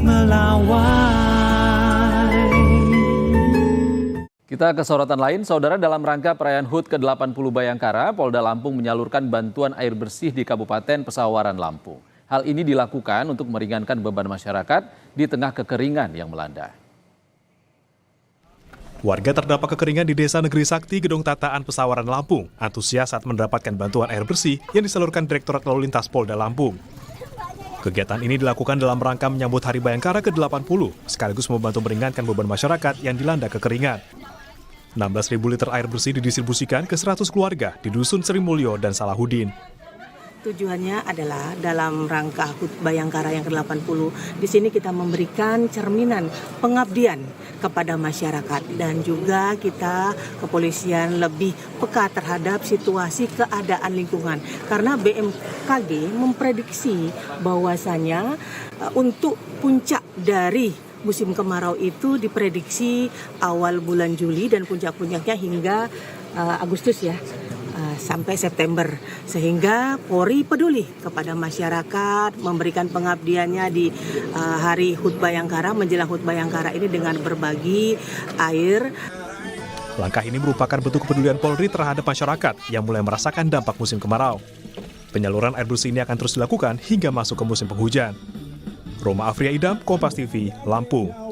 melawai. Kita ke sorotan lain, saudara. Dalam rangka perayaan HUT ke-80 Bayangkara, Polda Lampung menyalurkan bantuan air bersih di Kabupaten Pesawaran, Lampung. Hal ini dilakukan untuk meringankan beban masyarakat di tengah kekeringan yang melanda. Warga terdampak kekeringan di Desa Negeri Sakti, Gedung Tataan, Pesawaran, Lampung, antusias saat mendapatkan bantuan air bersih yang disalurkan Direktorat Lalu Lintas Polda Lampung. Kegiatan ini dilakukan dalam rangka menyambut Hari Bayangkara ke-80, sekaligus membantu meringankan beban masyarakat yang dilanda kekeringan. 16.000 liter air bersih didistribusikan ke 100 keluarga di Dusun Sri Mulyo dan Salahuddin. Tujuannya adalah dalam rangka HUT Bayangkara yang ke-80, di sini kita memberikan cerminan pengabdian kepada masyarakat dan juga kita kepolisian lebih peka terhadap situasi keadaan lingkungan. Karena BMKG memprediksi bahwasanya untuk puncak dari musim kemarau itu diprediksi awal bulan Juli dan puncak-puncaknya hingga Agustus ya. Sampai September, sehingga Polri peduli kepada masyarakat, memberikan pengabdiannya di hari HUT Bayangkara, menjelang HUT Bayangkara ini dengan berbagi air. Langkah ini merupakan bentuk kepedulian Polri terhadap masyarakat yang mulai merasakan dampak musim kemarau. Penyaluran air bersih ini akan terus dilakukan hingga masuk ke musim penghujan. Roma Afria Idam, Kompas TV, Lampung.